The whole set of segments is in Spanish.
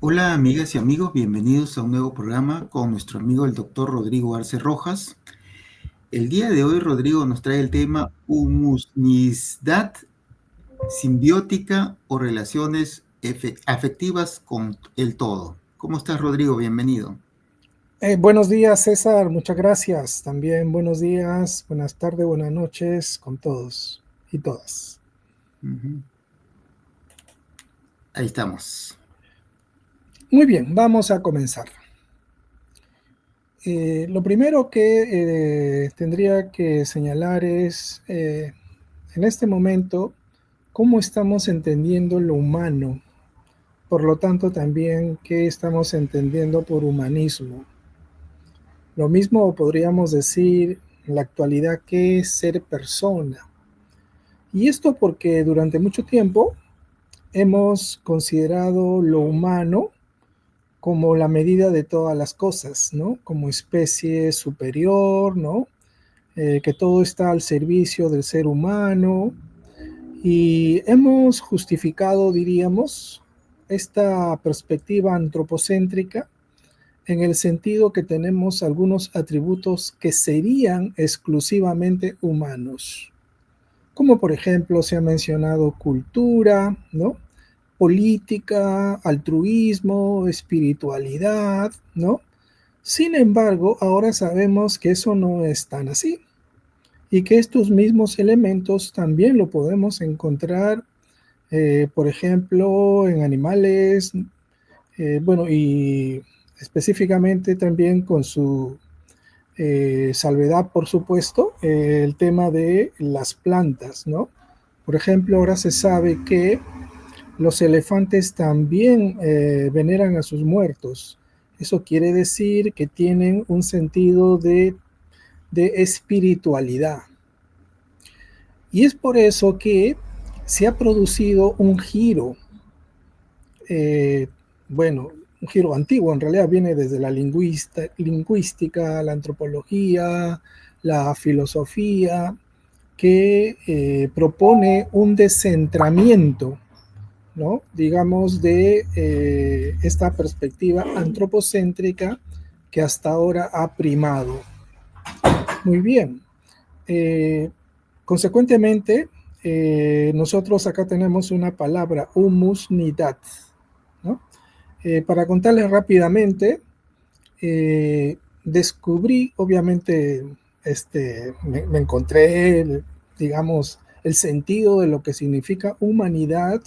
Hola amigas y amigos, bienvenidos a un nuevo programa con nuestro amigo el doctor Rodrigo Arce Rojas. El día de hoy Rodrigo nos trae el tema humusnidad simbiótica o relaciones afectivas con el todo. ¿Cómo estás Rodrigo? Bienvenido. Buenos días, César. Muchas gracias. También buenos días, buenas tardes, buenas noches con todos y todas. Ujú. Ahí estamos. Muy bien, vamos a comenzar. Lo primero que tendría que señalar es, en este momento, cómo estamos entendiendo lo humano. Por lo tanto, también qué estamos entendiendo por humanismo. Lo mismo podríamos decir en la actualidad qué es ser persona. Y esto porque durante mucho tiempo hemos considerado lo humano como la medida de todas las cosas, ¿no? Como especie superior, ¿no? Que todo está al servicio del ser humano y hemos justificado, diríamos, esta perspectiva antropocéntrica en el sentido que tenemos algunos atributos que serían exclusivamente humanos, como por ejemplo se ha mencionado cultura, ¿no? Política, altruismo, espiritualidad, ¿no? Sin embargo, ahora sabemos que eso no es tan así y que estos mismos elementos también lo podemos encontrar, por ejemplo, en animales, bueno, y específicamente también con su salvedad, por supuesto, el tema de las plantas, ¿no? Por ejemplo, ahora se sabe que los elefantes también veneran a sus muertos. Eso quiere decir que tienen un sentido de espiritualidad. Y es por eso que se ha producido un giro, eh, bueno, un giro antiguo, en realidad viene desde la lingüística, la antropología, la filosofía, que propone un descentramiento, ¿no? Digamos, de esta perspectiva antropocéntrica que hasta ahora ha primado. Muy bien. Eh, Consecuentemente, nosotros acá tenemos una palabra, humusnidad, ¿no? Para contarles rápidamente, descubrí, obviamente, me encontré, digamos, el sentido de lo que significa humanidad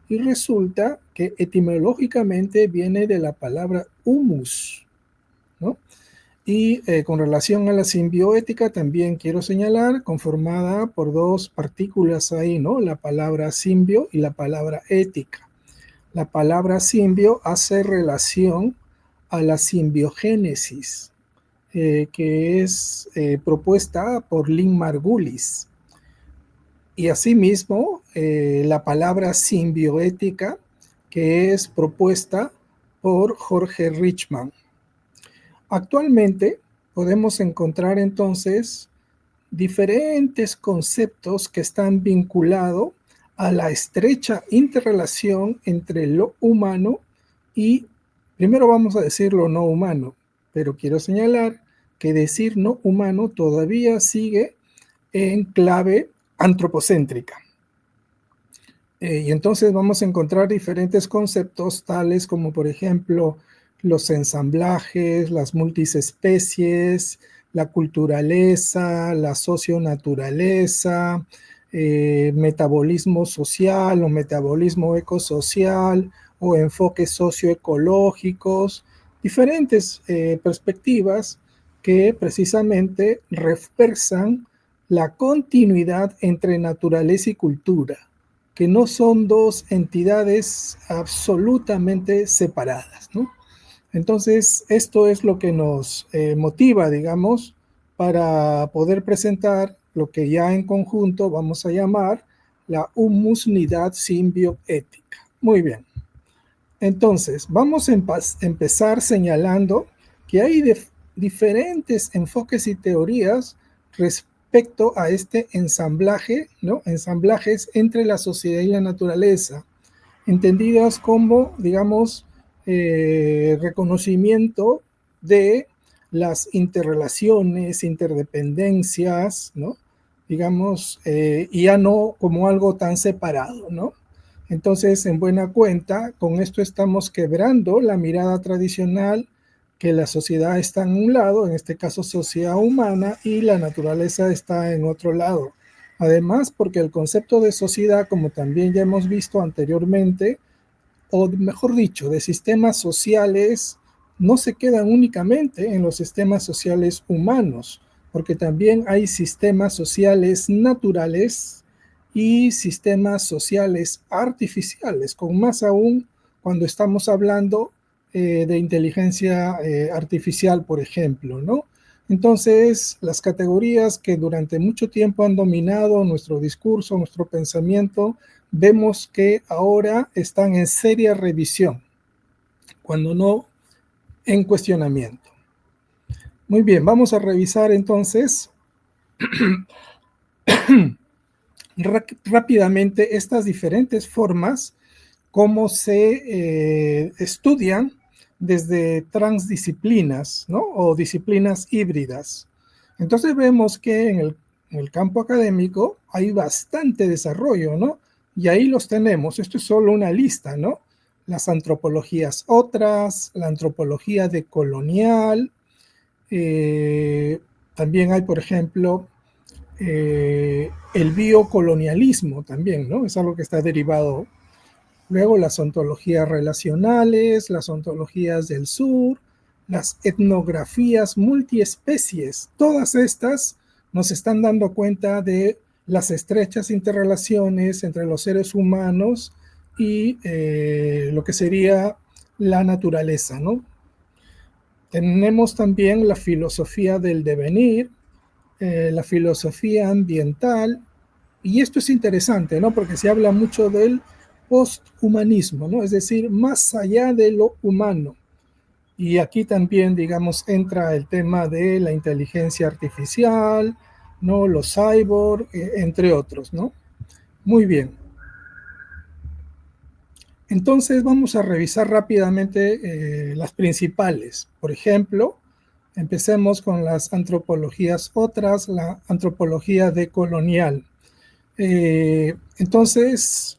y resulta que etimológicamente viene de la palabra humus, ¿no? Y con relación a la simbiótica también quiero señalar, conformada por dos partículas ahí, ¿no? La palabra simbio y la palabra ética. La palabra simbio hace relación a la simbiogénesis, que es propuesta por Lynn Margulis. Y asimismo, la palabra simbioética, que es propuesta por Jorge Richman. Actualmente podemos encontrar entonces diferentes conceptos que están vinculados a la estrecha interrelación entre lo humano y, primero vamos a decir lo no humano, pero quiero señalar que decir no humano todavía sigue en clave antropocéntrica. Y entonces vamos a encontrar diferentes conceptos tales como por ejemplo los ensamblajes, las multisespecies, la culturaleza, la socionaturaleza, metabolismo social o metabolismo ecosocial o enfoques socioecológicos, diferentes perspectivas que precisamente refuerzan la continuidad entre naturaleza y cultura, que no son dos entidades absolutamente separadas, ¿no? Entonces, esto es lo que nos motiva, digamos, para poder presentar lo que ya en conjunto vamos a llamar la humusnidad simbioética. Muy bien. Entonces, vamos a empezar señalando que hay diferentes enfoques y teorías respecto a este ensamblaje, ¿no? Ensamblajes entre la sociedad y la naturaleza, entendidas como, digamos, reconocimiento de las interrelaciones, interdependencias, ¿no? Digamos, y ya no como algo tan separado, ¿no? Entonces, en buena cuenta, con esto estamos quebrando la mirada tradicional que la sociedad está en un lado, en este caso sociedad humana, y la naturaleza está en otro lado. Además, porque el concepto de sociedad, como también ya hemos visto anteriormente, o mejor dicho, de sistemas sociales, no se quedan únicamente en los sistemas sociales humanos, porque también hay sistemas sociales naturales y sistemas sociales artificiales, con más aún cuando estamos hablando de inteligencia artificial, por ejemplo, ¿no? Entonces, las categorías que durante mucho tiempo han dominado nuestro discurso, nuestro pensamiento, vemos que ahora están en seria revisión, cuando no en cuestionamiento. Muy bien, vamos a revisar entonces rápidamente estas diferentes formas, cómo se estudian desde transdisciplinas, ¿no? O disciplinas híbridas. Entonces vemos que en el campo académico hay bastante desarrollo, ¿no? Y ahí los tenemos. Esto es solo una lista, ¿no? Las antropologías otras, la antropología decolonial, también hay, por ejemplo, el biocolonialismo también, ¿no? Es algo que está derivado. Luego las ontologías relacionales, las ontologías del sur, las etnografías multiespecies, todas estas nos están dando cuenta de las estrechas interrelaciones entre los seres humanos y lo que sería la naturaleza, ¿no? Tenemos también la filosofía del devenir, la filosofía ambiental, y esto es interesante, ¿no? Porque se habla mucho del posthumanismo, ¿no? Es decir, más allá de lo humano. Y aquí también, digamos, entra el tema de la inteligencia artificial, ¿no? Los cyborg, entre otros, ¿no? Muy bien. Entonces vamos a revisar rápidamente las principales. Por ejemplo, empecemos con las antropologías otras, la antropología decolonial. Entonces,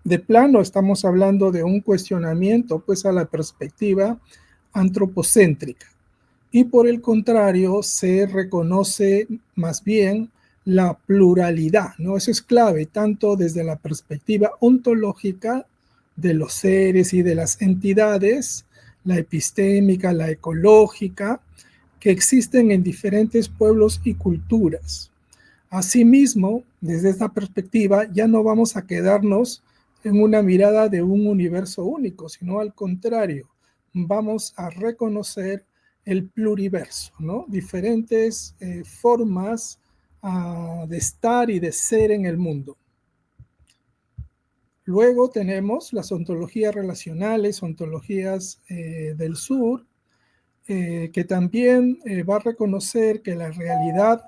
de plano estamos hablando de un cuestionamiento pues a la perspectiva antropocéntrica, y por el contrario se reconoce más bien la pluralidad, ¿no? Eso es clave, tanto desde la perspectiva ontológica de los seres y de las entidades, la epistémica, la ecológica, que existen en diferentes pueblos y culturas. Asimismo, desde esta perspectiva, ya no vamos a quedarnos en una mirada de un universo único, sino al contrario, vamos a reconocer el pluriverso, ¿no? Diferentes formas de estar y de ser en el mundo. Luego tenemos las ontologías relacionales, ontologías del sur, que también va a reconocer que la realidad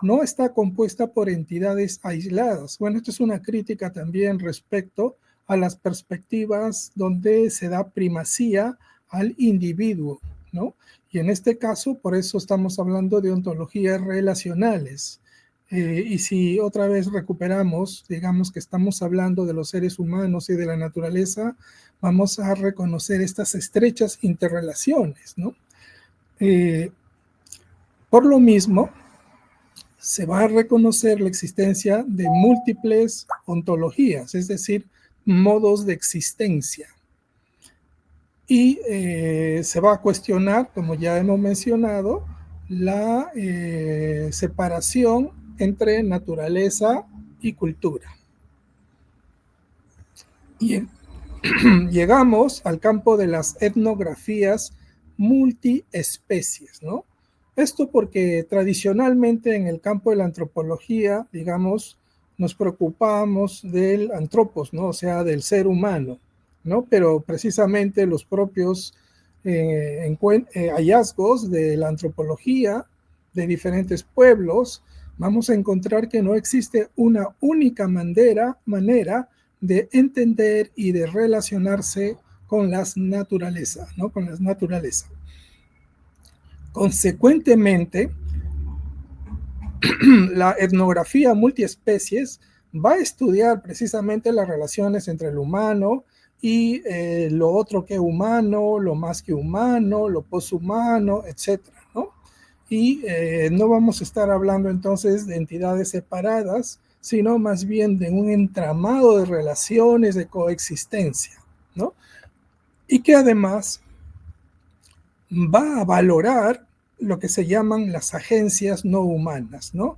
no está compuesta por entidades aisladas. Bueno, esto es una crítica también respecto a las perspectivas donde se da primacía al individuo, ¿no? Y en este caso, por eso estamos hablando de ontologías relacionales. Y si otra vez recuperamos, digamos que estamos hablando de los seres humanos y de la naturaleza, vamos a reconocer estas estrechas interrelaciones, ¿no? Por lo mismo, se va a reconocer la existencia de múltiples ontologías, es decir, modos de existencia. Y se va a cuestionar, como ya hemos mencionado, la separación entre naturaleza y cultura. Y llegamos al campo de las etnografías multiespecies, ¿no? Esto porque tradicionalmente en el campo de la antropología, digamos, nos preocupamos del antropos, ¿no? O sea, del ser humano, ¿no? Pero precisamente los propios hallazgos de la antropología de diferentes pueblos, vamos a encontrar que no existe una única manera de entender y de relacionarse con las naturalezas, ¿no? Con las naturalezas. Consecuentemente, la etnografía multiespecies va a estudiar precisamente las relaciones entre el humano y lo otro que humano, lo más que humano, lo poshumano, etcétera, ¿no? Y no vamos a estar hablando entonces de entidades separadas, sino más bien de un entramado de relaciones de coexistencia, ¿no? Y que además va a valorar lo que se llaman las agencias no humanas, ¿no?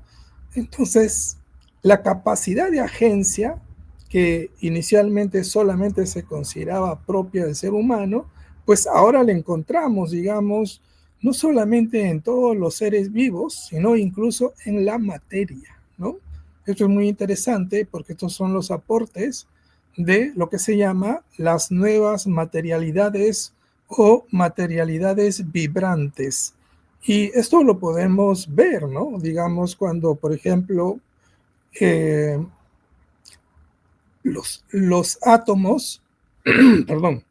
Entonces, la capacidad de agencia, que inicialmente solamente se consideraba propia del ser humano, pues ahora la encontramos, digamos, no solamente en todos los seres vivos, sino incluso en la materia, ¿no? Esto es muy interesante porque estos son los aportes de lo que se llama las nuevas materialidades o materialidades vibrantes. Y esto lo podemos ver, ¿no? Digamos, cuando, por ejemplo, eh, los átomos, perdón,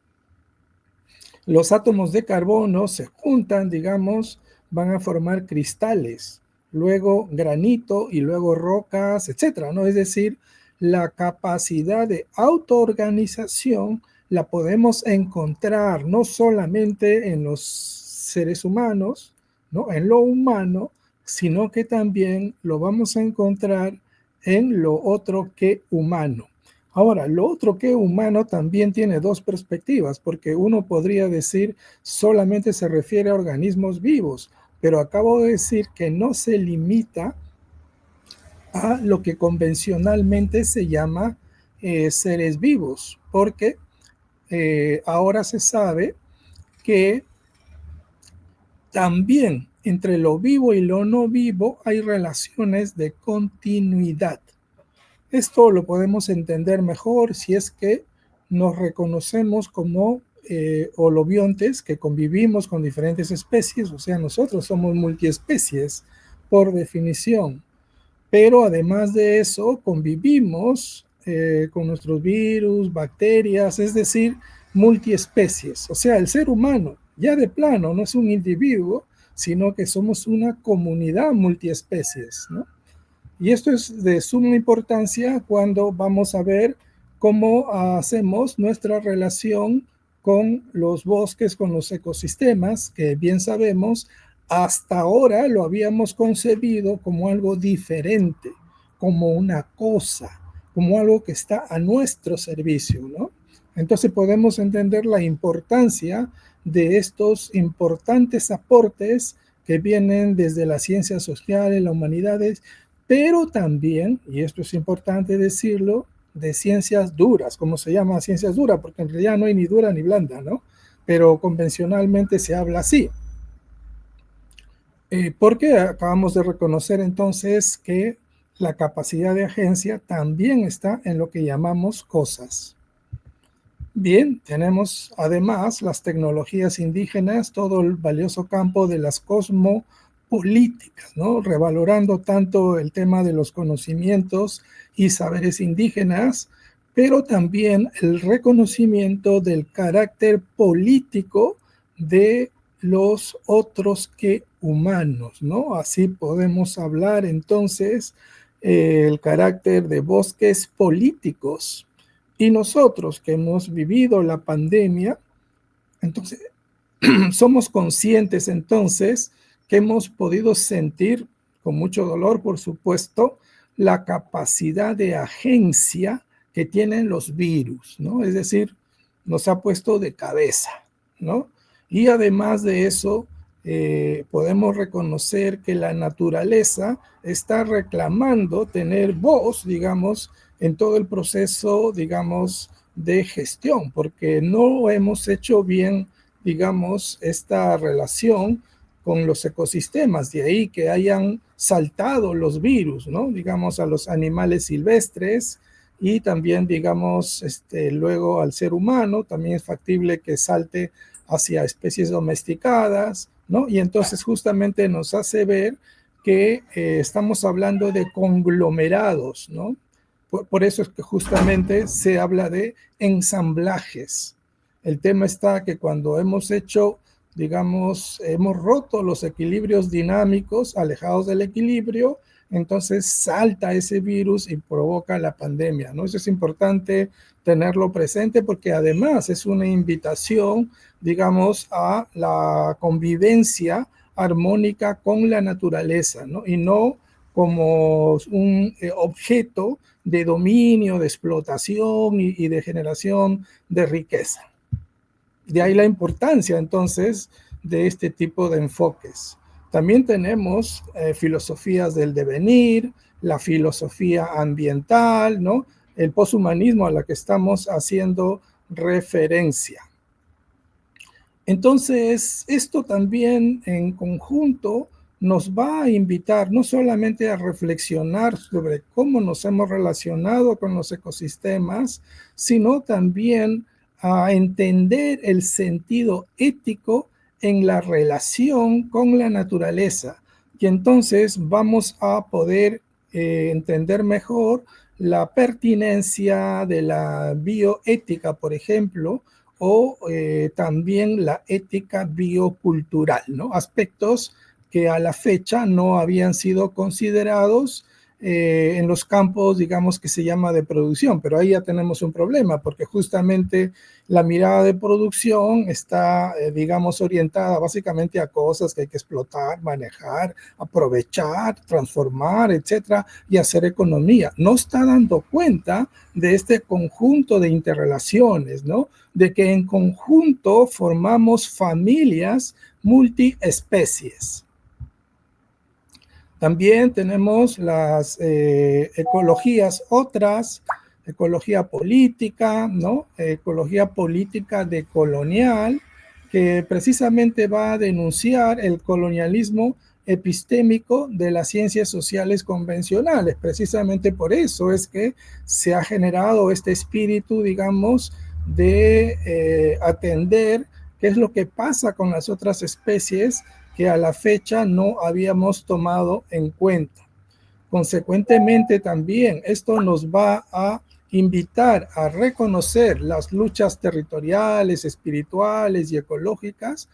los átomos de carbono se juntan, digamos, van a formar cristales, luego granito y luego rocas, etcétera, ¿no? Es decir, la capacidad de autoorganización la podemos encontrar no solamente en los seres humanos, ¿no? En lo humano, sino que también lo vamos a encontrar en lo otro que humano. Ahora, lo otro que humano también tiene dos perspectivas, porque uno podría decir solamente se refiere a organismos vivos, pero acabo de decir que no se limita a lo que convencionalmente se llama seres vivos, porque ahora se sabe que también entre lo vivo y lo no vivo hay relaciones de continuidad. Esto lo podemos entender mejor si es que nos reconocemos como holobiontes que convivimos con diferentes especies, o sea, nosotros somos multiespecies por definición, pero además de eso convivimos con nuestros virus, bacterias, es decir, multiespecies, o sea, el ser humano ya de plano no es un individuo, sino que somos una comunidad multiespecies, ¿no? Y esto es de suma importancia cuando vamos a ver cómo hacemos nuestra relación con los bosques, con los ecosistemas, que bien sabemos, hasta ahora lo habíamos concebido como algo diferente, como una cosa, como algo que está a nuestro servicio, ¿no? Entonces podemos entender la importancia de estos importantes aportes que vienen desde las ciencias sociales, las humanidades, pero también, y esto es importante decirlo, de ciencias duras, como se llama ciencias duras, porque en realidad no hay ni dura ni blanda, ¿no? Pero convencionalmente se habla así. Porque acabamos de reconocer entonces que la capacidad de agencia también está en lo que llamamos cosas. Bien, tenemos además las tecnologías indígenas, todo el valioso campo de las cosmopolíticas, ¿no? Revalorando tanto el tema de los conocimientos y saberes indígenas, pero también el reconocimiento del carácter político de los otros que humanos, ¿no? Así podemos hablar entonces el carácter de bosques políticos. Y nosotros que hemos vivido la pandemia, entonces somos conscientes entonces que hemos podido sentir, con mucho dolor por supuesto, la capacidad de agencia que tienen los virus, ¿no? Es decir, nos ha puesto de cabeza, ¿no? Y además de eso, podemos reconocer que la naturaleza está reclamando tener voz, digamos, en todo el proceso, digamos, de gestión, porque no hemos hecho bien, digamos, esta relación con los ecosistemas, de ahí que hayan saltado los virus, ¿no? Digamos, a los animales silvestres y también, digamos, luego al ser humano, también es factible que salte hacia especies domesticadas, ¿no? Y entonces justamente nos hace ver que estamos hablando de conglomerados, ¿no? Por eso es que justamente se habla de ensamblajes. El tema está que cuando hemos hecho, digamos, hemos roto los equilibrios dinámicos, alejados del equilibrio, entonces salta ese virus y provoca la pandemia, ¿no? Eso es importante tenerlo presente porque además es una invitación, digamos, a la convivencia armónica con la naturaleza, ¿no? Y no como un objeto de dominio, de explotación y de generación de riqueza. De ahí la importancia entonces de este tipo de enfoques. También tenemos filosofías del devenir, la filosofía ambiental, ¿no? El poshumanismo a la que estamos haciendo referencia. Entonces, esto también en conjunto nos va a invitar no solamente a reflexionar sobre cómo nos hemos relacionado con los ecosistemas, sino también a entender el sentido ético en la relación con la naturaleza. Y entonces vamos a poder entender mejor la pertinencia de la bioética, por ejemplo, o también la ética biocultural, ¿no? Aspectos que a la fecha no habían sido considerados en los campos, digamos, que se llama de producción, pero ahí ya tenemos un problema, porque justamente la mirada de producción está, digamos, orientada básicamente a cosas que hay que explotar, manejar, aprovechar, transformar, etcétera, y hacer economía. No está dando cuenta de este conjunto de interrelaciones, ¿no? De que en conjunto formamos familias multiespecies. También tenemos las ecologías otras, ecología política, ¿no? Ecología política decolonial, que precisamente va a denunciar el colonialismo epistémico de las ciencias sociales convencionales. Precisamente por eso es que se ha generado este espíritu, digamos, de atender qué es lo que pasa con las otras especies que a la fecha no habíamos tomado en cuenta. Consecuentemente, también esto nos va a invitar a reconocer las luchas territoriales, espirituales y ecológicas,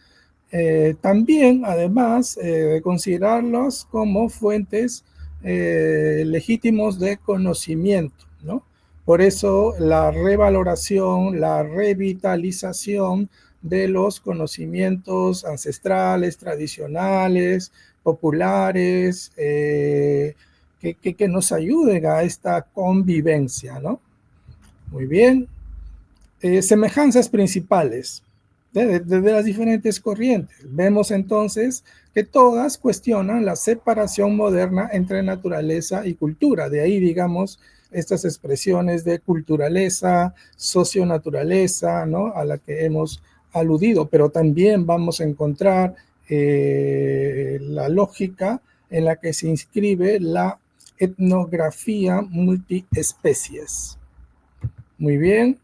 también, además, de considerarlos como fuentes legítimos de conocimiento, ¿no? Por eso la revaloración, la revitalización de los conocimientos ancestrales, tradicionales, populares, que nos ayuden a esta convivencia, ¿no? Muy bien. Semejanzas principales de las diferentes corrientes. Vemos entonces que todas cuestionan la separación moderna entre naturaleza y cultura. De ahí, digamos, estas expresiones de culturaleza, socionaturaleza, ¿no? A la que hemos aludido, pero también vamos a encontrar la lógica en la que se inscribe la etnografía multiespecies. Muy bien.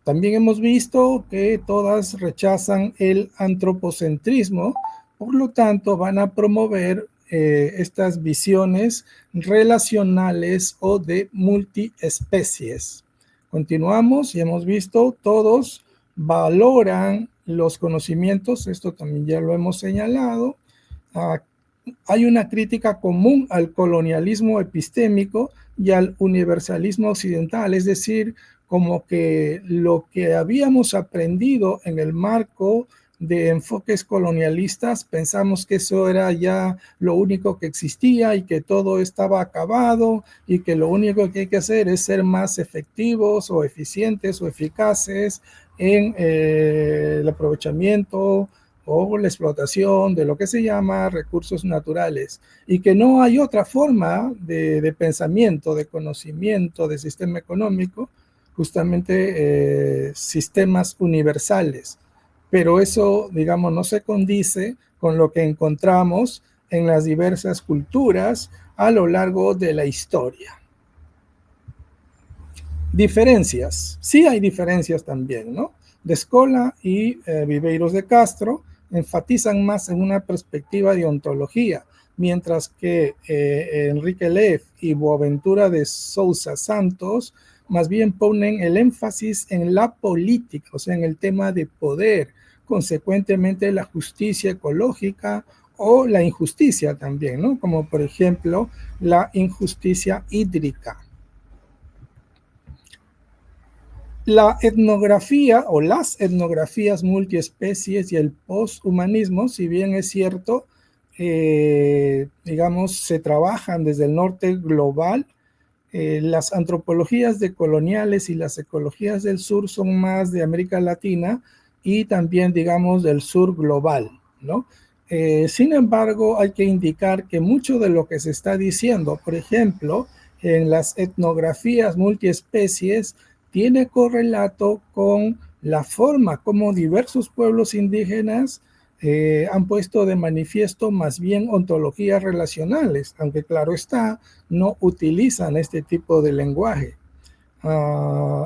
También hemos visto que todas rechazan el antropocentrismo, por lo tanto van a promover estas visiones relacionales o de multiespecies. Continuamos y hemos visto, todos valoran los conocimientos, esto también ya lo hemos señalado. Hay una crítica común al colonialismo epistémico y al universalismo occidental, es decir, como que lo que habíamos aprendido en el marco de enfoques colonialistas, pensamos que eso era ya lo único que existía y que todo estaba acabado y que lo único que hay que hacer es ser más efectivos o eficientes o eficaces en el aprovechamiento o la explotación de lo que se llama recursos naturales, y que no hay otra forma de pensamiento, de conocimiento, de sistema económico, justamente sistemas universales. Pero eso, digamos, no se condice con lo que encontramos en las diversas culturas a lo largo de la historia. Diferencias. Sí hay diferencias también, ¿no? De Escola y Viveiros de Castro enfatizan más en una perspectiva de ontología, mientras que Enrique Leff y Boaventura de Sousa Santos más bien ponen el énfasis en la política, o sea, en el tema de poder, consecuentemente la justicia ecológica o la injusticia también, ¿no? Como por ejemplo la injusticia hídrica. La etnografía o las etnografías multiespecies y el posthumanismo, si bien es cierto, digamos, se trabajan desde el norte global, las antropologías decoloniales y las ecologías del sur son más de América Latina y también, digamos, del sur global, ¿no? Sin embargo, hay que indicar que mucho de lo que se está diciendo, por ejemplo, en las etnografías multiespecies, tiene correlato con la forma como diversos pueblos indígenas han puesto de manifiesto más bien ontologías relacionales, aunque claro está, no utilizan este tipo de lenguaje.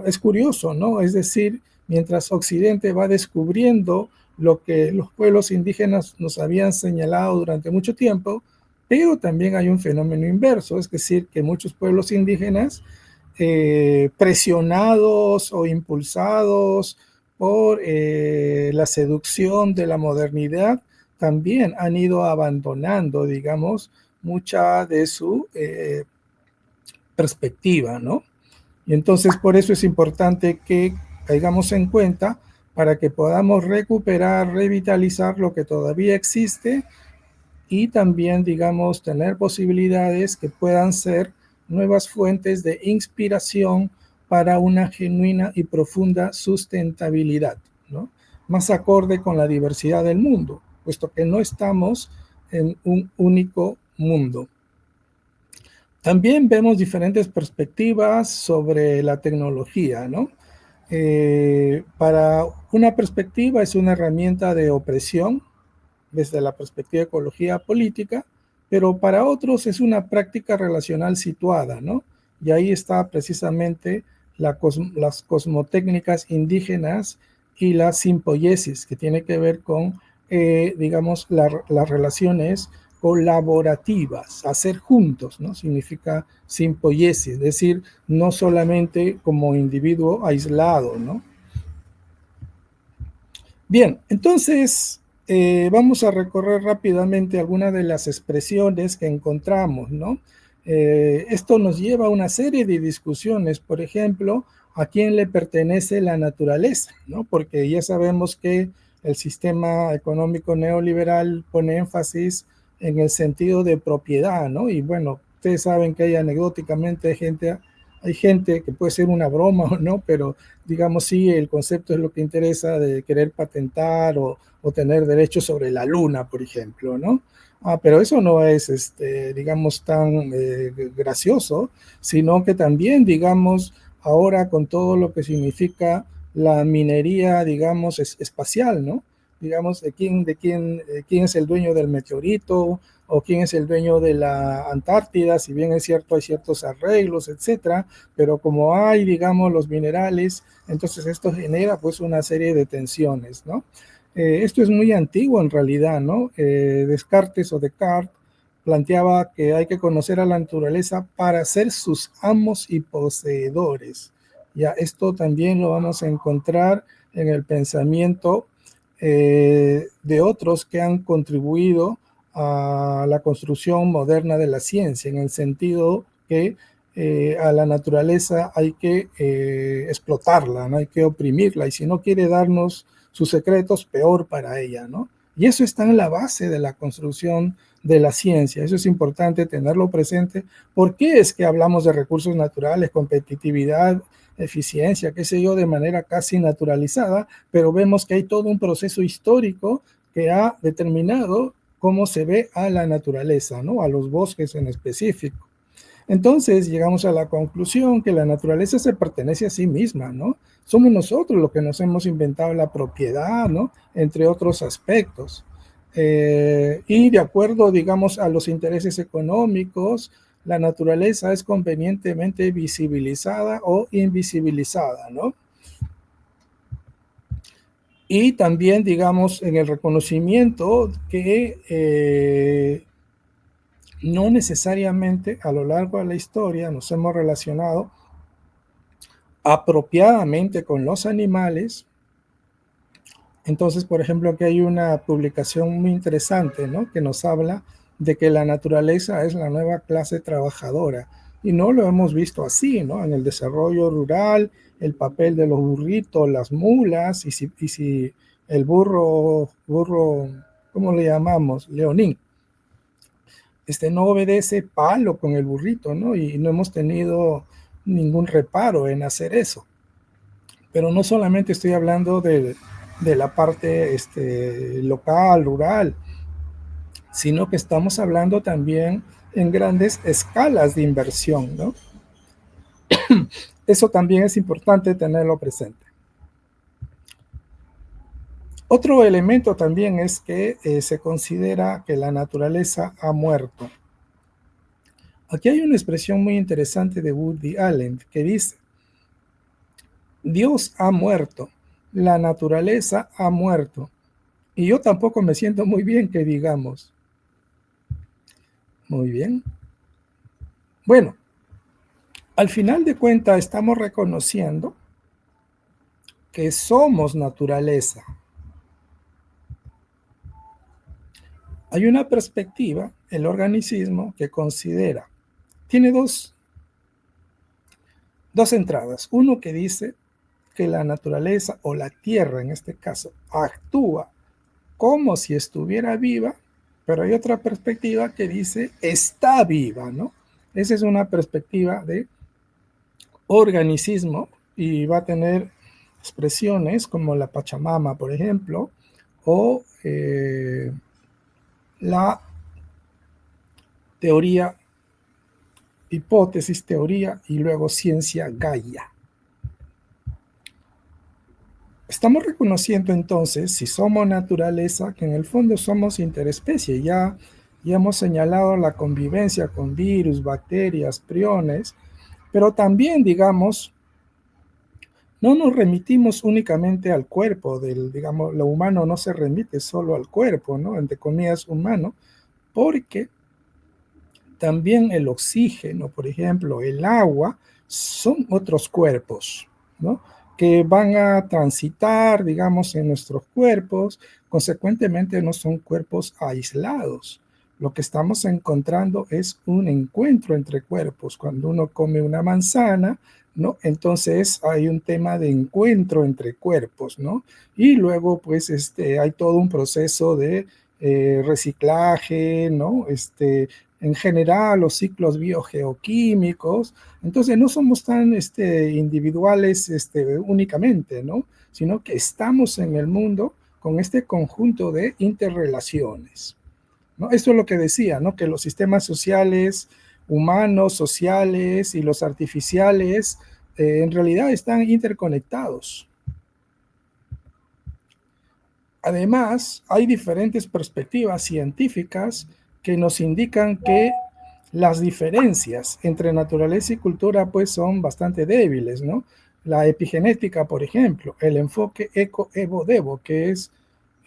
Es curioso, ¿no? Es decir, mientras Occidente va descubriendo lo que los pueblos indígenas nos habían señalado durante mucho tiempo, pero también hay un fenómeno inverso, es decir, que muchos pueblos indígenas presionados o impulsados por la seducción de la modernidad, también han ido abandonando, digamos, mucha de su perspectiva, ¿no? Y entonces por eso es importante que caigamos en cuenta para que podamos recuperar, revitalizar lo que todavía existe y también, digamos, tener posibilidades que puedan ser nuevas fuentes de inspiración para una genuina y profunda sustentabilidad, ¿no? Más acorde con la diversidad del mundo, puesto que no estamos en un único mundo. También vemos diferentes perspectivas sobre la tecnología, ¿no? Para una perspectiva es una herramienta de opresión desde la perspectiva de ecología política, pero para otros es una práctica relacional situada, ¿no? Y ahí está precisamente las cosmotécnicas indígenas y la simpoiesis, que tiene que ver con, digamos, las relaciones colaborativas, hacer juntos, ¿no? Significa simpoiesis, es decir, no solamente como individuo aislado, ¿no? Bien, entonces vamos a recorrer rápidamente algunas de las expresiones que encontramos, ¿no? Esto nos lleva a una serie de discusiones, por ejemplo, a quién le pertenece la naturaleza, ¿no? Porque ya sabemos que el sistema económico neoliberal pone énfasis en el sentido de propiedad, ¿no? Y bueno, ustedes saben que hay anecdóticamente hay gente que puede ser una broma o no, pero digamos sí, el concepto es lo que interesa de querer patentar o tener derechos sobre la luna, por ejemplo, ¿no? Pero eso no es, digamos, tan gracioso, sino que también, digamos, ahora con todo lo que significa la minería, digamos, espacial, ¿no? Digamos, quién es el dueño del meteorito o quién es el dueño de la Antártida, si bien es cierto, hay ciertos arreglos, etcétera, pero como hay, digamos, los minerales, entonces esto genera pues una serie de tensiones, ¿no? Esto es muy antiguo en realidad, ¿no? Descartes o Descartes planteaba que hay que conocer a la naturaleza para ser sus amos y poseedores. Ya esto también lo vamos a encontrar en el pensamiento de otros que han contribuido a la construcción moderna de la ciencia, en el sentido que a la naturaleza hay que explotarla, no hay que oprimirla, y si no quiere darnos sus secretos, peor para ella, ¿no? Y eso está en la base de la construcción de la ciencia, eso es importante tenerlo presente. ¿Por qué es que hablamos de recursos naturales, competitividad, eficiencia, qué sé yo, de manera casi naturalizada, pero vemos que hay todo un proceso histórico que ha determinado cómo se ve a la naturaleza, ¿no? A los bosques en específico. Entonces llegamos a la conclusión que la naturaleza se pertenece a sí misma, ¿no? Somos nosotros los que nos hemos inventado la propiedad, ¿no? Entre otros aspectos. Y de acuerdo, digamos, a los intereses económicos, la naturaleza es convenientemente visibilizada o invisibilizada, ¿no? Y también, digamos, en el reconocimiento que no necesariamente a lo largo de la historia nos hemos relacionado apropiadamente con los animales. Entonces, por ejemplo, aquí hay una publicación muy interesante, ¿no?, que nos habla de que la naturaleza es la nueva clase trabajadora. Y no lo hemos visto así, ¿no? En el desarrollo rural, el papel de los burritos, las mulas, y si el burro, ¿cómo le llamamos? Leonín. No obedece palo con el burrito, ¿no? Y no hemos tenido ningún reparo en hacer eso. Pero no solamente estoy hablando de la parte local, rural, sino que estamos hablando también en grandes escalas de inversión, ¿no? Eso también es importante tenerlo presente. Otro elemento también es que se considera que la naturaleza ha muerto. Aquí hay una expresión muy interesante de Woody Allen que dice: Dios ha muerto, la naturaleza ha muerto. Y yo tampoco me siento muy bien que digamos. Muy bien. Bueno, al final de cuentas estamos reconociendo que somos naturaleza. Hay una perspectiva, el organicismo, que considera, tiene dos entradas. Uno que dice que la naturaleza, o la tierra en este caso, actúa como si estuviera viva, pero hay otra perspectiva que dice está viva, ¿no? Esa es una perspectiva de organicismo y va a tener expresiones como la Pachamama, por ejemplo, o la teoría, hipótesis, teoría y luego ciencia Gaia. Estamos reconociendo entonces, si somos naturaleza, que en el fondo somos interespecie. Ya hemos señalado la convivencia con virus, bacterias, priones, pero también, digamos, no nos remitimos únicamente al cuerpo, digamos, lo humano no se remite solo al cuerpo, ¿no?, entre comillas humano, porque también el oxígeno, por ejemplo, el agua, son otros cuerpos, ¿no?, que van a transitar, digamos, en nuestros cuerpos. Consecuentemente no son cuerpos aislados. Lo que estamos encontrando es un encuentro entre cuerpos. Cuando uno come una manzana, ¿no?, entonces hay un tema de encuentro entre cuerpos, ¿no? Y luego, pues, hay todo un proceso de reciclaje, ¿no? En general, los ciclos biogeoquímicos. Entonces, no somos tan individuales únicamente, ¿no?, sino que estamos en el mundo con este conjunto de interrelaciones, ¿no? Esto es lo que decía, ¿no?, que los sistemas sociales, humanos, sociales y los artificiales, en realidad están interconectados. Además, hay diferentes perspectivas científicas que nos indican que las diferencias entre naturaleza y cultura pues son bastante débiles, ¿no? La epigenética, por ejemplo, el enfoque eco-evo-devo, que es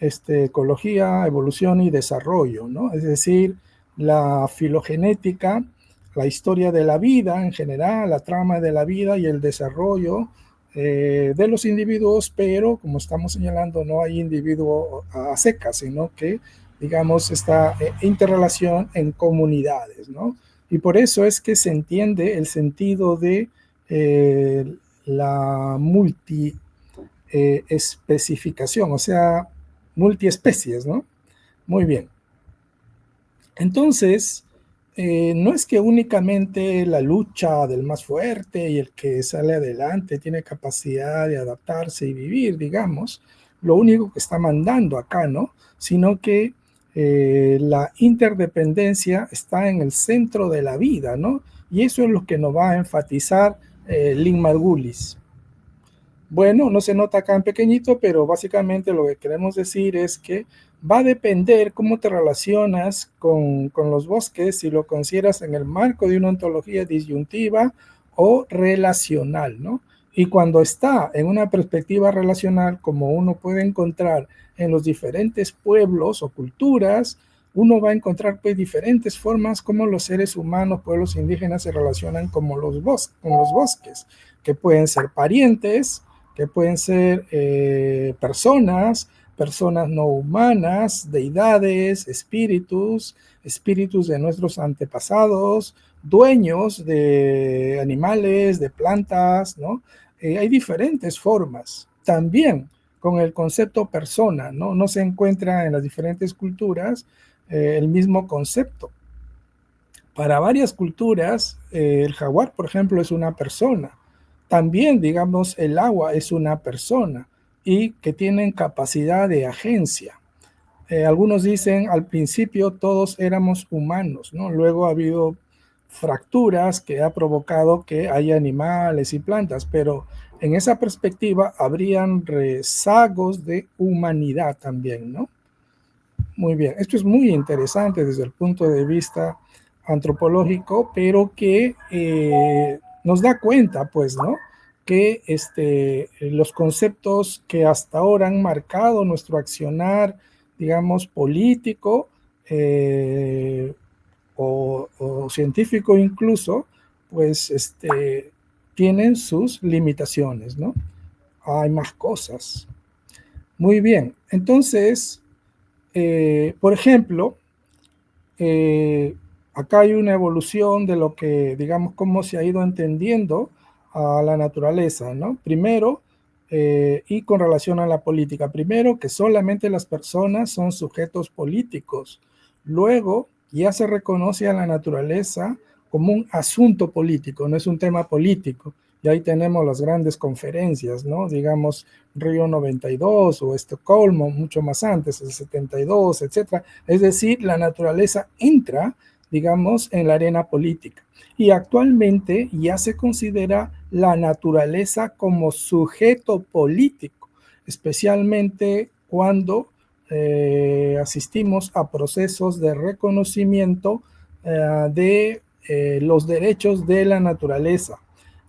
ecología, evolución y desarrollo, ¿no? Es decir, la filogenética, la historia de la vida en general, la trama de la vida y el desarrollo de los individuos, pero como estamos señalando, no hay individuo a secas, sino que, digamos, esta interrelación en comunidades, ¿no? Y por eso es que se entiende el sentido de la multi-especificación, o sea, multiespecies, ¿no? Muy bien. Entonces, no es que únicamente la lucha del más fuerte y el que sale adelante tiene capacidad de adaptarse y vivir, digamos, lo único que está mandando acá, ¿no? Sino que la interdependencia está en el centro de la vida, ¿no? Y eso es lo que nos va a enfatizar Lynn Margulis. Bueno, no se nota acá en pequeñito, pero básicamente lo que queremos decir es que va a depender cómo te relacionas con los bosques, si lo consideras en el marco de una ontología disyuntiva o relacional, ¿no? Y cuando está en una perspectiva relacional, como uno puede encontrar en los diferentes pueblos o culturas, uno va a encontrar pues diferentes formas como los seres humanos, pueblos indígenas se relacionan como con los bosques, que pueden ser parientes, que pueden ser personas no humanas, deidades, espíritus de nuestros antepasados, dueños de animales, de plantas, ¿no? Hay diferentes formas. También con el concepto persona, ¿no? No se encuentra en las diferentes culturas el mismo concepto. Para varias culturas, el jaguar, por ejemplo, es una persona. También, digamos, el agua es una persona y que tienen capacidad de agencia. Algunos dicen al principio todos éramos humanos, ¿no? Luego ha habido fracturas que ha provocado que haya animales y plantas, pero en esa perspectiva habrían rezagos de humanidad también, ¿no? Muy bien, esto es muy interesante desde el punto de vista antropológico, pero que nos da cuenta, pues, ¿no? Que los conceptos que hasta ahora han marcado nuestro accionar, digamos, político o científico incluso, pues, tienen sus limitaciones, ¿no? Hay más cosas. Muy bien, entonces, por ejemplo, acá hay una evolución de lo que, digamos, cómo se ha ido entendiendo a la naturaleza, ¿no? Primero, y con relación a la política, primero que solamente las personas son sujetos políticos. Luego, ya se reconoce a la naturaleza como un asunto político, no es un tema político. Y ahí tenemos las grandes conferencias, ¿no? Digamos, Río 92 o Estocolmo, mucho más antes, el 72, etcétera. Es decir, la naturaleza entra, digamos, en la arena política. Y actualmente ya se considera la naturaleza como sujeto político, especialmente cuando asistimos a procesos de reconocimiento de los derechos de la naturaleza.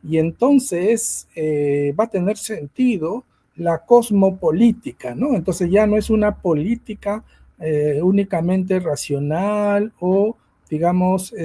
Y entonces va a tener sentido la cosmopolítica, ¿no? Entonces ya no es una política únicamente racional o, digamos,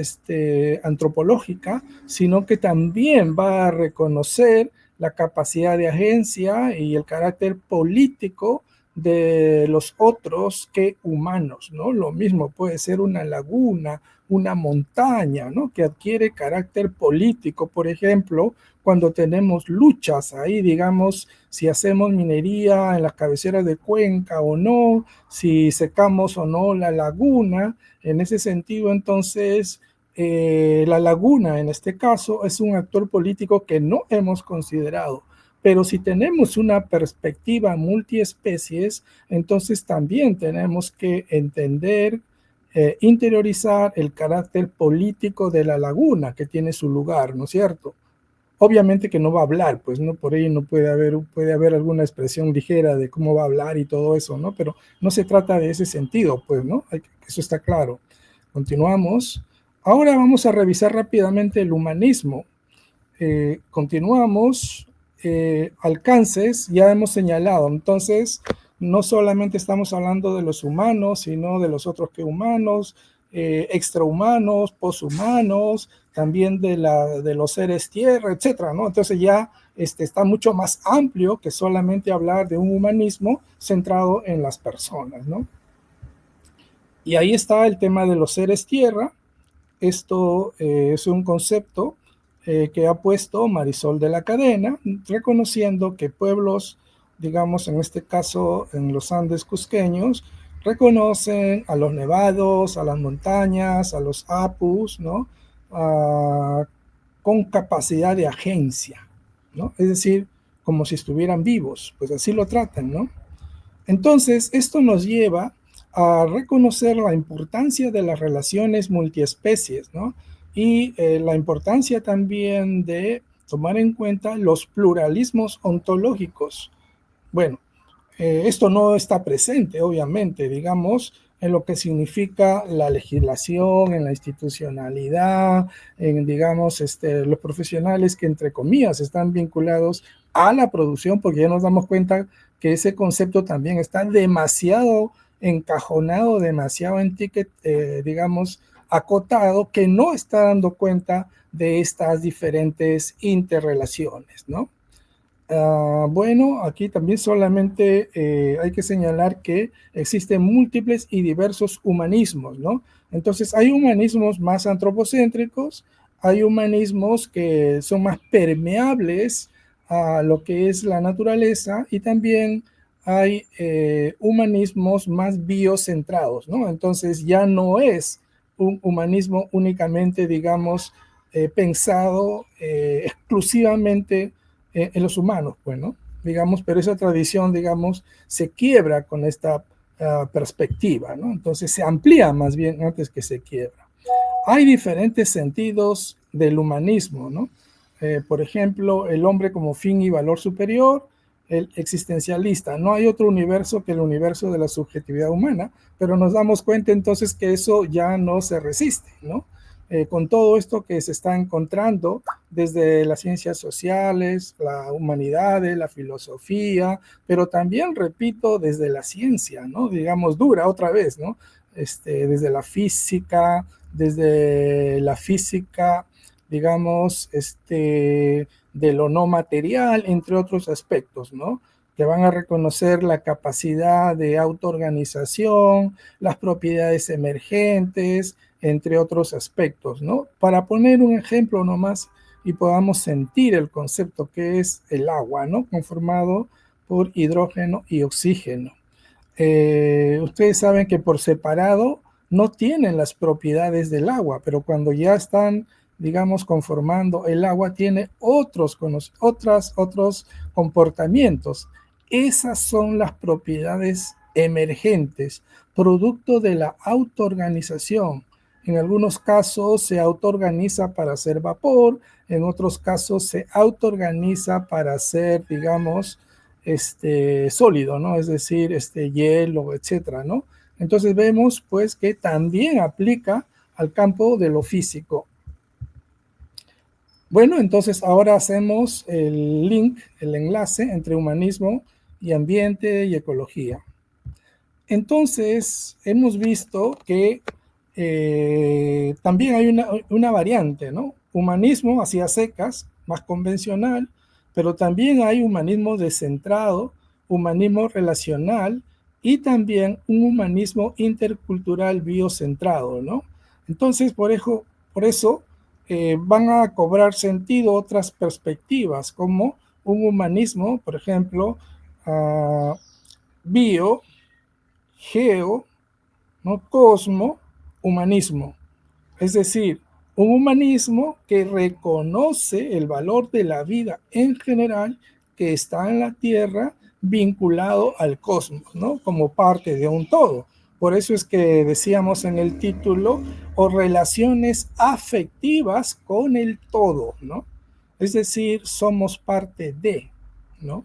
antropológica, sino que también va a reconocer la capacidad de agencia y el carácter político de los otros que humanos, ¿no? Lo mismo puede ser una laguna, una montaña, ¿no? Que adquiere carácter político, por ejemplo, cuando tenemos luchas ahí, digamos, si hacemos minería en las cabeceras de cuenca o no, si secamos o no la laguna, en ese sentido, entonces, la laguna, en este caso, es un actor político que no hemos considerado. Pero si tenemos una perspectiva multiespecies, entonces también tenemos que entender, interiorizar el carácter político de la laguna que tiene su lugar, ¿no es cierto? Obviamente que no va a hablar, pues no, por ello no puede haber alguna expresión ligera de cómo va a hablar y todo eso, ¿no? Pero no se trata de ese sentido, pues, ¿no? Eso está claro. Continuamos. Ahora vamos a revisar rápidamente el humanismo. Continuamos. Alcances ya hemos señalado, entonces no solamente estamos hablando de los humanos, sino de los otros que humanos, extrahumanos, poshumanos, también de los seres tierra, etcétera, ¿no? Entonces ya está mucho más amplio que solamente hablar de un humanismo centrado en las personas, ¿no? Y ahí está el tema de los seres tierra. Esto es un concepto que ha puesto Marisol de la Cadena, reconociendo que pueblos, digamos en este caso en los Andes cusqueños, reconocen a los nevados, a las montañas, a los apus, ¿no? Con capacidad de agencia, ¿no? Es decir, como si estuvieran vivos, pues así lo tratan, ¿no? Entonces, esto nos lleva a reconocer la importancia de las relaciones multiespecies, ¿no? Y la importancia también de tomar en cuenta los pluralismos ontológicos. Bueno, esto no está presente, obviamente, digamos, en lo que significa la legislación, en la institucionalidad, en, digamos, los profesionales que, entre comillas, están vinculados a la producción, porque ya nos damos cuenta que ese concepto también está demasiado encajonado demasiado en ticket, digamos, acotado, que no está dando cuenta de estas diferentes interrelaciones, ¿no? Bueno, aquí también solamente hay que señalar que existen múltiples y diversos humanismos, ¿no? Entonces, hay humanismos más antropocéntricos, hay humanismos que son más permeables a lo que es la naturaleza y también hay humanismos más biocentrados, ¿no? Entonces, ya no es un humanismo únicamente, digamos, pensado exclusivamente en los humanos, pues, ¿no? Digamos, pero esa tradición, digamos, se quiebra con esta perspectiva, ¿no? Entonces se amplía más bien antes que se quiebra. Hay diferentes sentidos del humanismo, ¿no? Por ejemplo, el hombre como fin y valor superior, el existencialista. No hay otro universo que el universo de la subjetividad humana, pero nos damos cuenta entonces que eso ya no se resiste, ¿no? Con todo esto que se está encontrando desde las ciencias sociales, la humanidad, la filosofía, pero también, repito, desde la ciencia, ¿no? Digamos, dura otra vez, ¿no? Desde la física, digamos, de lo no material, entre otros aspectos, ¿no? Que van a reconocer la capacidad de autoorganización, las propiedades emergentes, entre otros aspectos, ¿no? Para poner un ejemplo nomás y podamos sentir el concepto que es el agua, ¿no? Conformado por hidrógeno y oxígeno. Ustedes saben que por separado no tienen las propiedades del agua, pero cuando ya están, digamos, conformando el agua, tiene otros comportamientos. Esas son las propiedades emergentes, producto de la autoorganización. En algunos casos se autoorganiza para hacer vapor, en otros casos se autoorganiza para hacer, digamos, sólido, ¿no? Es decir, hielo, etcétera, ¿no? Entonces vemos, pues, que también aplica al campo de lo físico. Bueno, entonces ahora hacemos el link, el enlace entre humanismo y ambiente y ecología. Entonces, hemos visto que también hay una variante, ¿no? Humanismo hacia secas, más convencional, pero también hay humanismo descentrado, humanismo relacional y también un humanismo intercultural biocentrado, ¿no? Entonces, por eso van a cobrar sentido otras perspectivas, como un humanismo, por ejemplo, bio, geo, ¿no? Cosmo, humanismo. Es decir, un humanismo que reconoce el valor de la vida en general que está en la Tierra vinculado al cosmos, ¿no? Como parte de un todo. Por eso es que decíamos en el título, o relaciones afectivas con el todo, ¿no? Es decir, somos parte de, ¿no?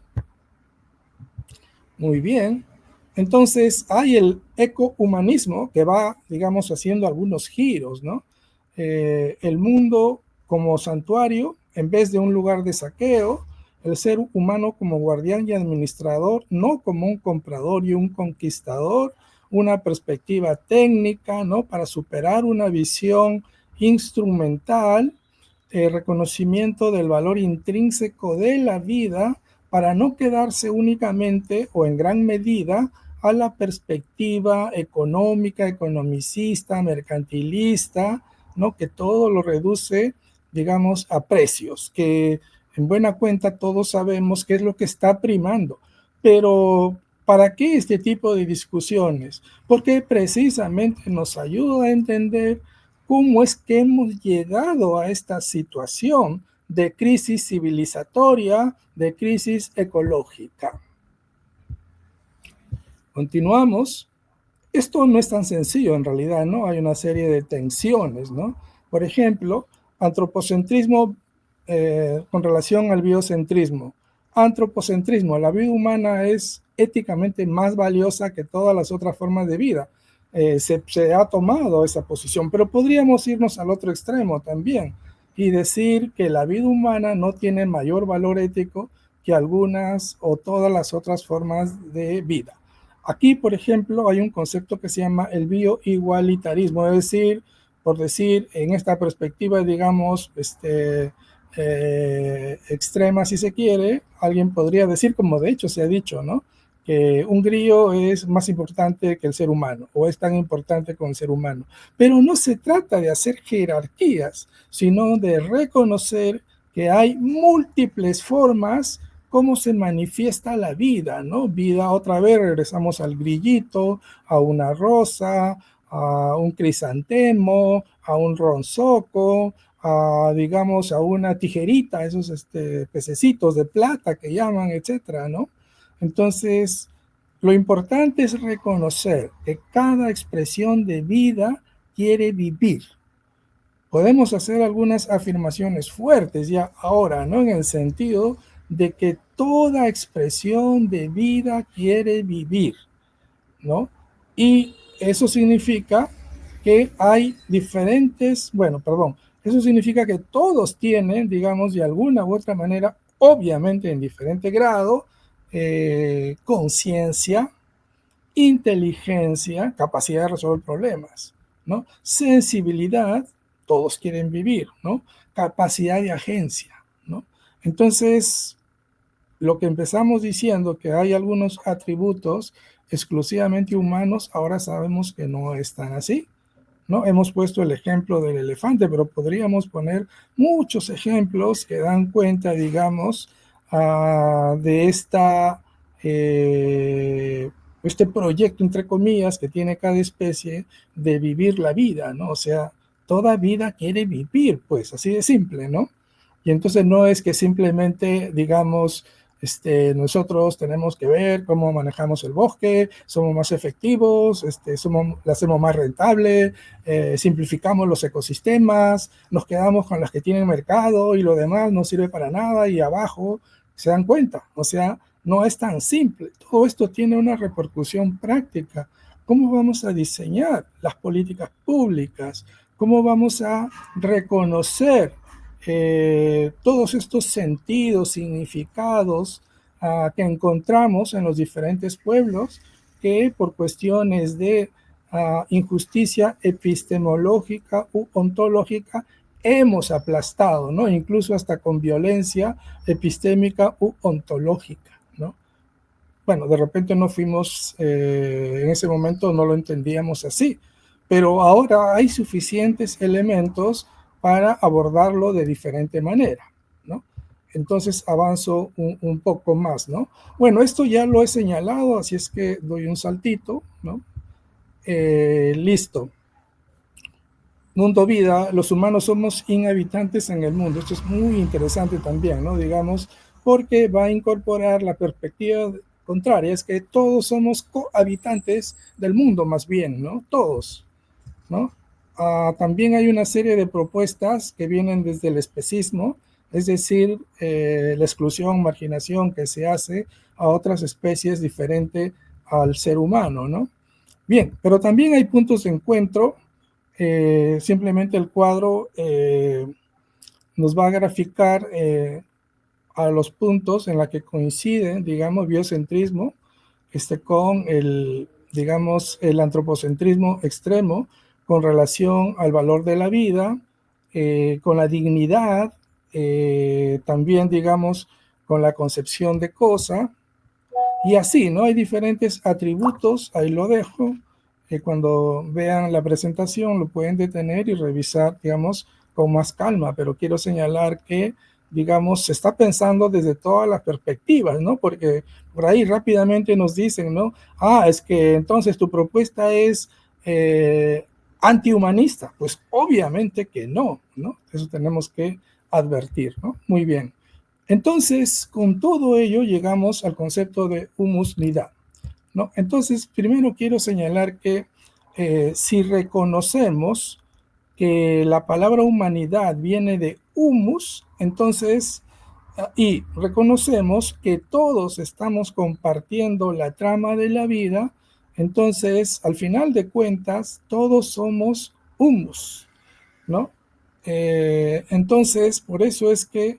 Muy bien. Entonces hay el ecohumanismo que va, digamos, haciendo algunos giros, ¿no? El mundo como santuario en vez de un lugar de saqueo, el ser humano como guardián y administrador, no como un comprador y un conquistador, una perspectiva técnica, ¿no? Para superar una visión instrumental, reconocimiento del valor intrínseco de la vida para no quedarse únicamente o en gran medida a la perspectiva económica, economicista, mercantilista, ¿no? Que todo lo reduce, digamos, a precios, que en buena cuenta todos sabemos qué es lo que está primando. Pero, ¿para qué este tipo de discusiones? Porque precisamente nos ayuda a entender cómo es que hemos llegado a esta situación de crisis civilizatoria, de crisis ecológica. Continuamos. Esto no es tan sencillo en realidad, ¿no? Hay una serie de tensiones, ¿no? Por ejemplo, antropocentrismo con relación al biocentrismo. Antropocentrismo, la vida humana es éticamente más valiosa que todas las otras formas de vida. Se ha tomado esa posición, pero podríamos irnos al otro extremo también y decir que la vida humana no tiene mayor valor ético que algunas o todas las otras formas de vida. Aquí, por ejemplo, hay un concepto que se llama el bioigualitarismo, es decir, por decir, en esta perspectiva, digamos, extrema, si se quiere, alguien podría decir, como de hecho se ha dicho, ¿no?, que un grillo es más importante que el ser humano, o es tan importante como el ser humano. Pero no se trata de hacer jerarquías, sino de reconocer que hay múltiples formas cómo se manifiesta la vida, ¿no? Vida, otra vez regresamos al grillito, a una rosa, a un crisantemo, a un ronzoco, a, digamos, a una tijerita, esos pececitos de plata que llaman, etcétera, ¿no? Entonces, lo importante es reconocer que cada expresión de vida quiere vivir. Podemos hacer algunas afirmaciones fuertes ya ahora, ¿no? En el sentido de que toda expresión de vida quiere vivir, ¿no? Y eso significa que hay diferentes, bueno, perdón, eso significa que todos tienen, digamos, de alguna u otra manera, obviamente en diferente grado, conciencia, inteligencia, capacidad de resolver problemas, ¿no? Sensibilidad, todos quieren vivir, ¿no? Capacidad de agencia, ¿no? Entonces, lo que empezamos diciendo que hay algunos atributos exclusivamente humanos, ahora sabemos que no están así, ¿no? Hemos puesto el ejemplo del elefante, pero podríamos poner muchos ejemplos que dan cuenta, digamos, de este proyecto, entre comillas, que tiene cada especie de vivir la vida, ¿no? O sea, toda vida quiere vivir, pues, así de simple, ¿no? Y entonces no es que simplemente, digamos, nosotros tenemos que ver cómo manejamos el bosque, somos más efectivos, lo hacemos más rentable, simplificamos los ecosistemas, nos quedamos con las que tienen mercado y lo demás no sirve para nada y abajo, se dan cuenta, o sea, no es tan simple. Todo esto tiene una repercusión práctica. ¿Cómo vamos a diseñar las políticas públicas? ¿Cómo vamos a reconocer todos estos sentidos, significados que encontramos en los diferentes pueblos que por cuestiones de injusticia epistemológica u ontológica hemos aplastado, ¿no? Incluso hasta con violencia epistémica u ontológica, ¿no? Bueno, de repente no fuimos, en ese momento no lo entendíamos así, pero ahora hay suficientes elementos para abordarlo de diferente manera, ¿no? Entonces avanzo un poco más, ¿no? Bueno, esto ya lo he señalado, así es que doy un saltito, ¿no? Listo. Mundo vida, los humanos somos inhabitantes en el mundo. Esto es muy interesante también, ¿no? Digamos, porque va a incorporar la perspectiva contraria, es que todos somos cohabitantes del mundo más bien, ¿no? Todos, ¿no? También hay una serie de propuestas que vienen desde el especismo, es decir, la exclusión, marginación que se hace a otras especies diferente al ser humano, ¿no? Bien, pero también hay puntos de encuentro. Simplemente el cuadro nos va a graficar a los puntos en la que coinciden, digamos, biocentrismo con digamos, el antropocentrismo extremo con relación al valor de la vida, con la dignidad, también, digamos, con la concepción de cosa, y así, ¿no? Hay diferentes atributos, ahí lo dejo, cuando vean la presentación lo pueden detener y revisar, digamos, con más calma, pero quiero señalar que, digamos, se está pensando desde todas las perspectivas, ¿no? Porque por ahí rápidamente nos dicen, ¿no? Es que entonces tu propuesta es antihumanista. Pues obviamente que no, ¿no? Eso tenemos que advertir, ¿no? Muy bien. Entonces, con todo ello llegamos al concepto de humusnidad, ¿no? Entonces, primero quiero señalar que si reconocemos que la palabra humanidad viene de humus, entonces, y reconocemos que todos estamos compartiendo la trama de la vida, entonces, al final de cuentas, todos somos humus, ¿no? Entonces, por eso es que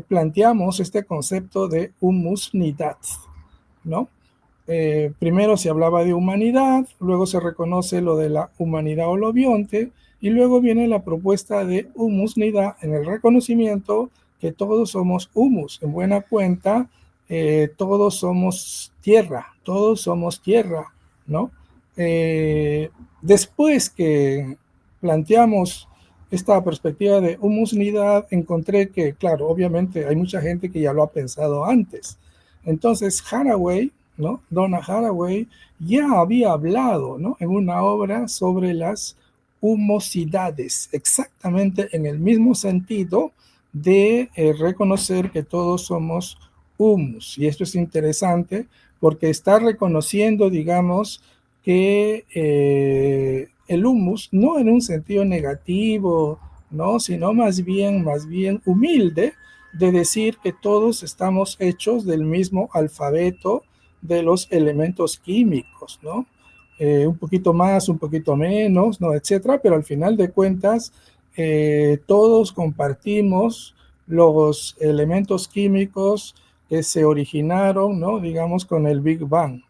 planteamos este concepto de humusnidad, ¿no? Primero se hablaba de humanidad, luego se reconoce lo de la humanidad holobionte, y luego viene la propuesta de humus nida en el reconocimiento que todos somos humus. En buena cuenta, todos somos tierra, ¿no? Después que planteamos esta perspectiva de humusnidad, encontré que, claro, obviamente hay mucha gente que ya lo ha pensado antes. Entonces, Haraway, ¿no? Donna Haraway ya había hablado, ¿no? En una obra sobre las humosidades, exactamente en el mismo sentido de reconocer que todos somos humus. Y esto es interesante porque está reconociendo, digamos, que el humus, no en un sentido negativo, ¿no? Sino más bien humilde, de decir que todos estamos hechos del mismo alfabeto de los elementos químicos, ¿no? Un poquito más, un poquito menos, ¿no? Etcétera, pero al final de cuentas, todos compartimos los elementos químicos que se originaron, ¿no? Digamos, con el Big Bang.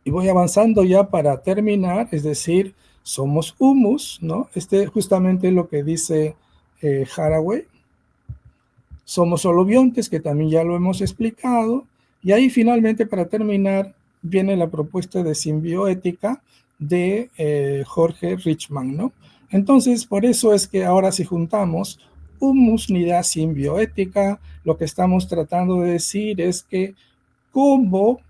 Y voy avanzando ya para terminar, es decir, somos humus, ¿no? Este es justamente lo que dice Haraway. Somos holobiontes, que también ya lo hemos explicado. Y ahí finalmente, para terminar, viene la propuesta de simbioética de Jorge Richman, ¿no? Entonces, por eso es que ahora si juntamos humusnidad simbioética, lo que estamos tratando de decir es que cómo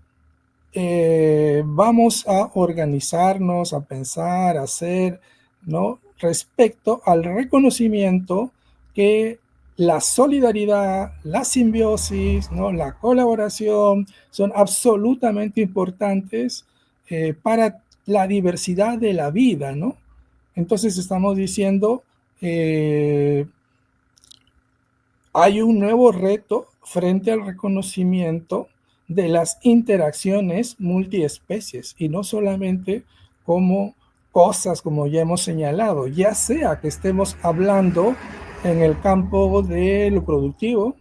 vamos a organizarnos, a pensar, a hacer, ¿no? Respecto al reconocimiento que la solidaridad, la simbiosis, ¿no? La colaboración son absolutamente importantes para la diversidad de la vida, ¿no? Entonces estamos diciendo, hay un nuevo reto frente al reconocimiento de las interacciones multiespecies y no solamente como cosas como ya hemos señalado, ya sea que estemos hablando en el campo de lo productivo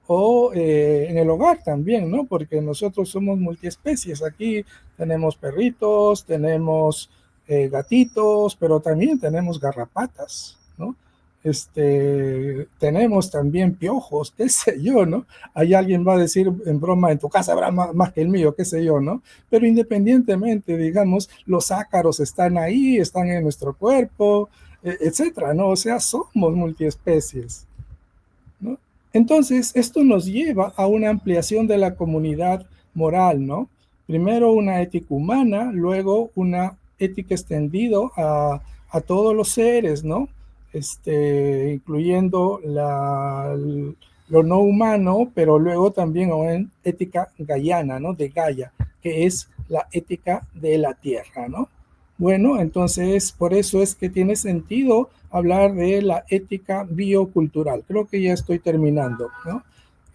o en el hogar también, ¿no? Porque nosotros somos multiespecies. Aquí tenemos perritos, tenemos gatitos, pero también tenemos garrapatas, ¿no? Tenemos también piojos, qué sé yo, ¿no? Hay alguien va a decir en broma, en tu casa habrá más que el mío, qué sé yo, ¿no? Pero independientemente, digamos, los ácaros están ahí, están en nuestro cuerpo, etcétera, ¿no? O sea, somos multiespecies, ¿no? Entonces, esto nos lleva a una ampliación de la comunidad moral, ¿no? Primero una ética humana, luego una ética extendida a todos los seres, ¿no? Incluyendo lo no humano, pero luego también una ética gaiana, ¿no? De Gaia, que es la ética de la tierra, ¿no? Bueno, entonces por eso es que tiene sentido hablar de la ética biocultural. Creo que ya estoy terminando, ¿no?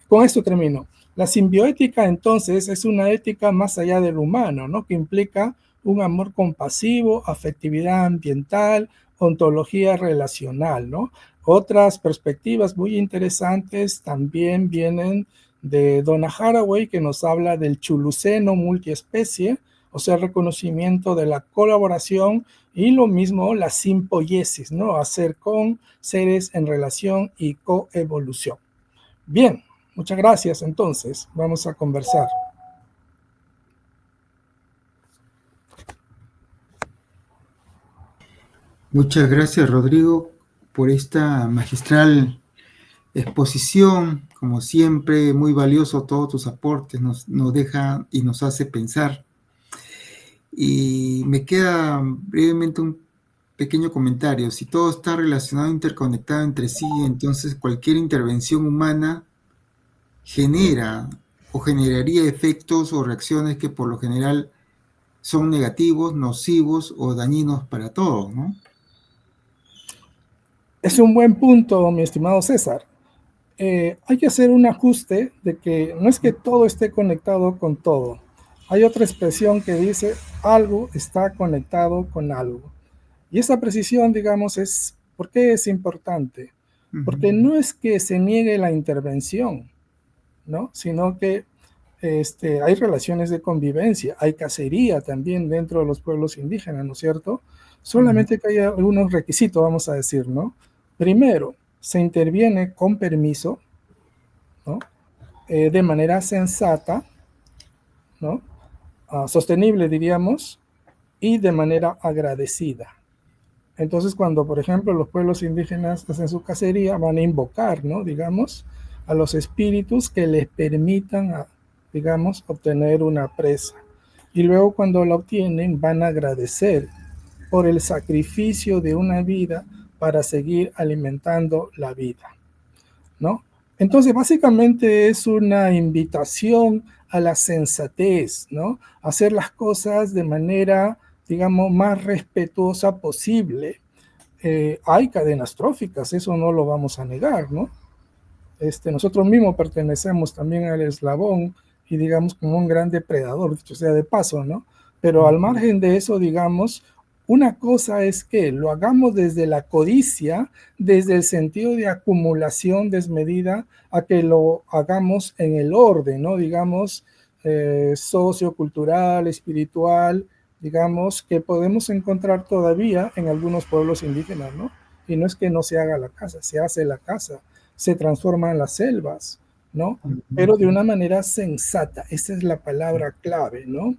Con esto termino. La simbioética entonces es una ética más allá del humano, ¿no? Que implica un amor compasivo, afectividad ambiental, ontología relacional, ¿no? Otras perspectivas muy interesantes también vienen de Donna Haraway, que nos habla del chuluceno multiespecie, o sea, el reconocimiento de la colaboración y lo mismo la simpoiesis, ¿no? Hacer con seres en relación y coevolución. Bien, muchas gracias. Entonces, vamos a conversar. Muchas gracias, Rodrigo, por esta magistral exposición. Como siempre, muy valioso todos tus aportes, nos deja y nos hace pensar. Y me queda brevemente un pequeño comentario. Si todo está relacionado, interconectado entre sí, entonces cualquier intervención humana genera o generaría efectos o reacciones que por lo general son negativos, nocivos o dañinos para todos, ¿no? Es un buen punto, mi estimado César. Hay que hacer un ajuste de que no es que todo esté conectado con todo. Hay otra expresión que dice algo está conectado con algo. Y esa precisión, digamos, es ¿por qué es importante? Porque no es que se niegue la intervención, ¿no? Sino que hay relaciones de convivencia, hay cacería también dentro de los pueblos indígenas, ¿no es cierto? Solamente que hay algunos requisitos, vamos a decir, ¿no? Primero, se interviene con permiso, ¿no? De manera sensata, ¿no? Sostenible, diríamos, y de manera agradecida. Entonces, cuando, por ejemplo, los pueblos indígenas hacen su cacería, van a invocar, ¿no? Digamos, a los espíritus que les permitan, digamos, obtener una presa. Y luego, cuando la obtienen, van a agradecer por el sacrificio de una vida para seguir alimentando la vida, ¿no? Entonces, básicamente es una invitación a la sensatez, ¿no? Hacer las cosas de manera, digamos, más respetuosa posible. Hay cadenas tróficas, eso no lo vamos a negar, ¿no? Nosotros mismos pertenecemos también al eslabón y digamos como un gran depredador, dicho sea de paso, ¿no? Pero al margen de eso, digamos, una cosa es que lo hagamos desde la codicia, desde el sentido de acumulación desmedida, a que lo hagamos en el orden, ¿no? Digamos, sociocultural, espiritual, digamos, que podemos encontrar todavía en algunos pueblos indígenas, ¿no? Y no es que no se haga la casa, se hace la casa, se transforma en las selvas, ¿no? Pero de una manera sensata, esa es la palabra clave, ¿no?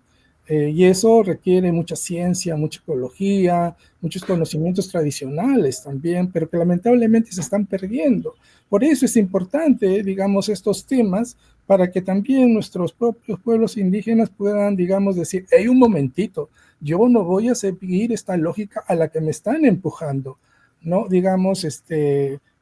Y eso requiere mucha ciencia, mucha ecología, muchos conocimientos tradicionales también, pero que lamentablemente se están perdiendo. Por eso es importante, digamos, estos temas para que también nuestros propios pueblos indígenas puedan, digamos, decir, hey, un momentito, yo no voy a seguir esta lógica a la que me están empujando, ¿no? Digamos,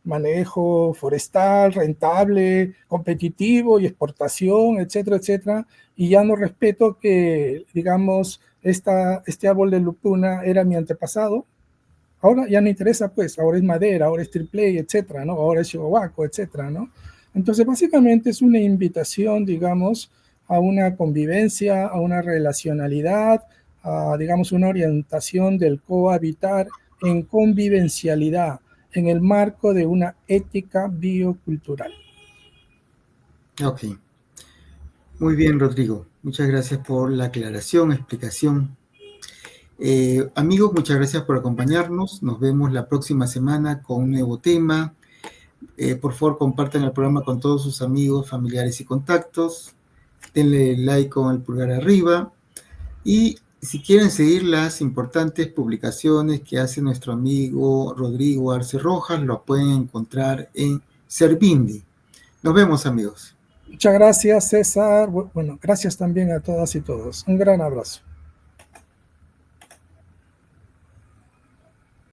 manejo forestal, rentable, competitivo y exportación, etcétera, etcétera, y ya no respeto que, digamos, este árbol de lupuna era mi antepasado, ahora ya no interesa, pues, ahora es madera, ahora es triple, etcétera, ¿no? Ahora es chihuahuaco, etcétera, ¿no? Entonces, básicamente es una invitación, digamos, a una convivencia, a una relacionalidad, a, digamos, una orientación del cohabitar en convivencialidad, en el marco de una ética biocultural. Ok. Muy bien, Rodrigo. Muchas gracias por la aclaración, explicación. Amigos, muchas gracias por acompañarnos. Nos vemos la próxima semana con un nuevo tema. Por favor, compartan el programa con todos sus amigos, familiares y contactos. Denle like con el pulgar arriba. Y si quieren seguir las importantes publicaciones que hace nuestro amigo Rodrigo Arce Rojas, lo pueden encontrar en Servindi. Nos vemos, amigos. Muchas gracias, César. Bueno, gracias también a todas y todos. Un gran abrazo.